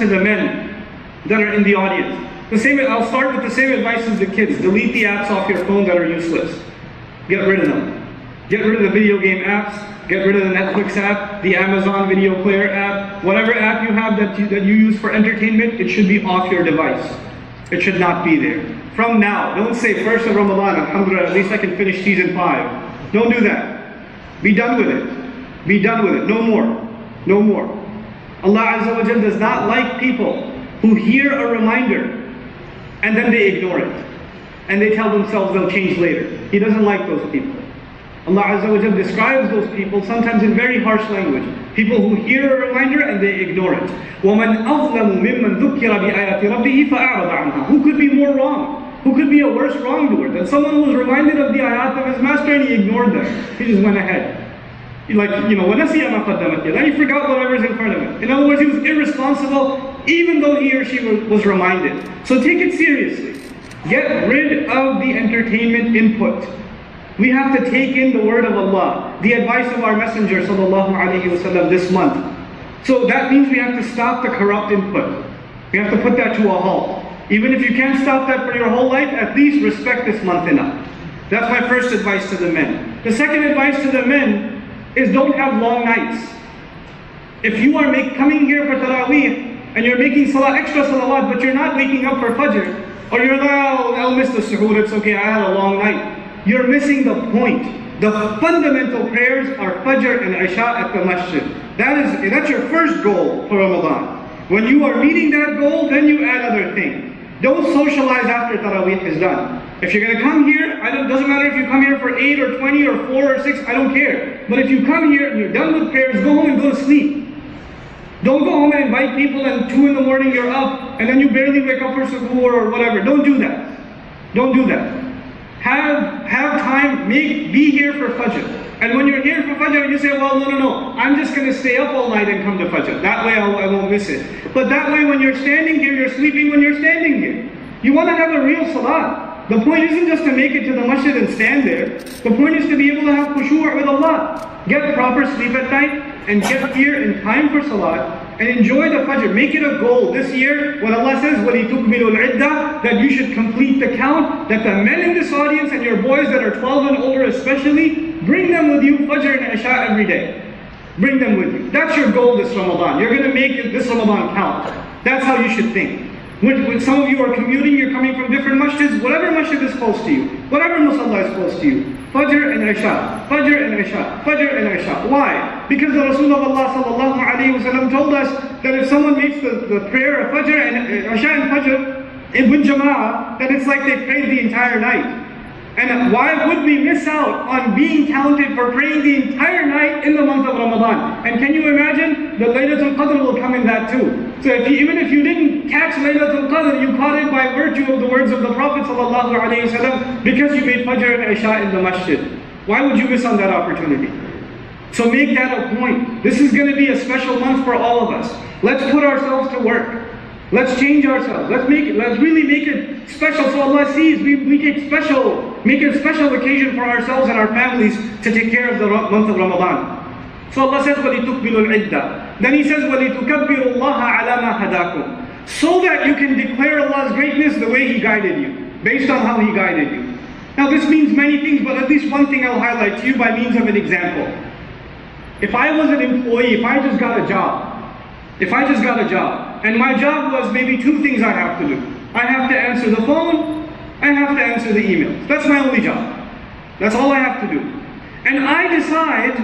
to the men that are in the audience. I'll start with the same advice as the kids. Delete the apps off your phone that are useless. Get rid of them. Get rid of the video game apps. Get rid of the Netflix app, the Amazon video player app. Whatever app you have that you use for entertainment, it should be off your device. It should not be there. From now, don't say 1st of Ramadan, alhamdulillah, at least I can finish season 5. Don't do that. Be done with it. Be done with it. No more. No more. Allah Azza wa Jal does not like people who hear a reminder and then they ignore it. And they tell themselves they'll change later. He doesn't like those people. Allah Azza wa Jal describes those people sometimes in very harsh language. People who hear a reminder and they ignore it. وَمَنْ أَظْلَمُ مِمَّنْ ذُكِّرَ بِآيَاتِ رَبِّهِ فَأَعْرَضَ عَنْهَا. Who could be more wrong? Who could be a worse wrongdoer than someone who was reminded of the ayat of his master and he ignored them? He just went ahead. وَنَسِيَ مَا قَدَّمَتْ يَدَاهُ. He forgot whatever's in front of him. In other words, he was irresponsible even though he or she was reminded. So take it seriously. Get rid of the entertainment input. We have to take in the word of Allah, the advice of our Messenger sallallahu alaihi wasallam this month. So that means we have to stop the corrupt input. We have to put that to a halt. Even if you can't stop that for your whole life, at least respect this month enough. That's my first advice to the men. The second advice to the men is don't have long nights. If you are coming here for Taraweeh and you're making extra salawat, but you're not waking up for Fajr, or you're like, oh, I'll miss the suhoor, it's okay, I had a long night. You're missing the point. The fundamental prayers are Fajr and Isha at the masjid. That's your first goal for Ramadan. When you are meeting that goal, then you add other things. Don't socialize after Taraweeh is done. If you're going to come here, it doesn't matter if you come here for 8 or 20 or 4 or 6, I don't care. But if you come here and you're done with prayers, go home and go to sleep. Don't go home and invite people and 2 in the morning you're up and then you barely wake up for suhoor or whatever. Don't do that. Don't do that. Have time, be here for Fajr. And when you're here for Fajr, you say, well, no, I'm just going to stay up all night and come to Fajr. That way I won't miss it. But that way when you're standing here, you're sleeping when you're standing here. You want to have a real salat. The point isn't just to make it to the masjid and stand there. The point is to be able to have khushu' with Allah. Get proper sleep at night and get here in time for salat and enjoy the Fajr. Make it a goal this year when Allah says وَلِتُكْمِلُوا الْعِدَّةِ, that you should complete the count, that the men in this audience and your boys that are 12 and older especially, bring them with you Fajr and Isha every day. Bring them with you. That's your goal this Ramadan. You're going to make this Ramadan count. That's how you should think. When some of you are commuting, you're coming from different masjids, whatever masjid is close to you, whatever musalla is close to you, Fajr and Isha, Fajr and Isha, Fajr and Isha. Why? Because the Rasul of Allah sallallahu alayhi wa sallam told us that if someone makes the prayer of Fajr and Isha and Fajr in Jama'ah, then it's like they prayed the entire night. And why would we miss out on being counted for praying the entire night in the month of Ramadan? And can you imagine? The Laylatul Qadr will come in that too. So even if you didn't catch Laylatul Qadr, you caught it by virtue of the words of the Prophet ﷺ because you made Fajr and Isha in the masjid. Why would you miss on that opportunity? So make that a point. This is going to be a special month for all of us. Let's put ourselves to work. Let's change ourselves. Let's really make it special so Allah sees we make a special occasion for ourselves and our families to take care of the month of Ramadan. So Allah says, وَلِتُكْبِلُوا الْعِدَّةِ. Then He says, وَلِتُكَبِّرُوا اللَّهَ عَلَى مَا هَدَاكُمْ. So that you can declare Allah's greatness the way He guided you, based on how He guided you. Now this means many things, but at least one thing I'll highlight to you by means of an example. If I was an employee, if I just got a job, and my job was maybe 2 things I have to do. I have to answer the phone, I have to answer the emails. That's my only job. That's all I have to do. And I decide,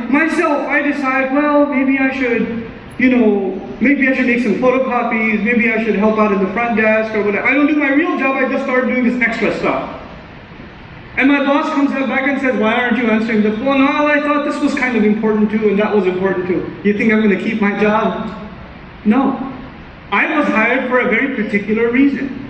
well, maybe I should, maybe I should make some photocopies, maybe I should help out in the front desk or whatever. I don't do my real job, I just start doing this extra stuff. And my boss comes back and says, why aren't you answering the phone? Oh, I thought this was kind of important too, and that was important too. You think I'm going to keep my job? No. I was hired for a very particular reason.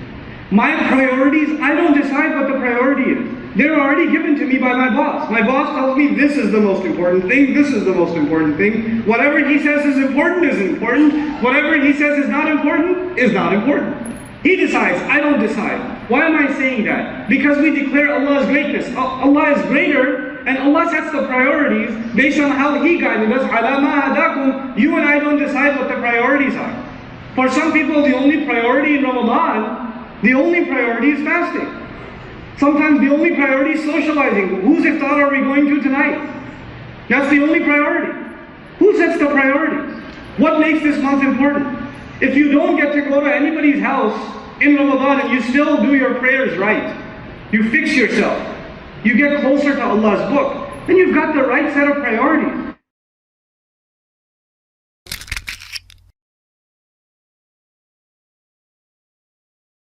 My priorities, I don't decide what the priority is. They're already given to me by my boss. My boss tells me this is the most important thing, this is the most important thing. Whatever he says is important is important. Whatever he says is not important is not important. He decides, I don't decide. Why am I saying that? Because we declare Allah's greatness. Allah is greater, and Allah sets the priorities based on how He guided us. عَلَى مَا هَدَاكُمْ. You and I don't decide what the priorities are. For some people, the only priority in Ramadan, the only priority is fasting. Sometimes the only priority is socializing. Whose iftar are we going to tonight? That's the only priority. Who sets the priorities? What makes this month important? If you don't get to go to anybody's house in Ramadan and you still do your prayers right, you fix yourself, you get closer to Allah's book, then you've got the right set of priorities.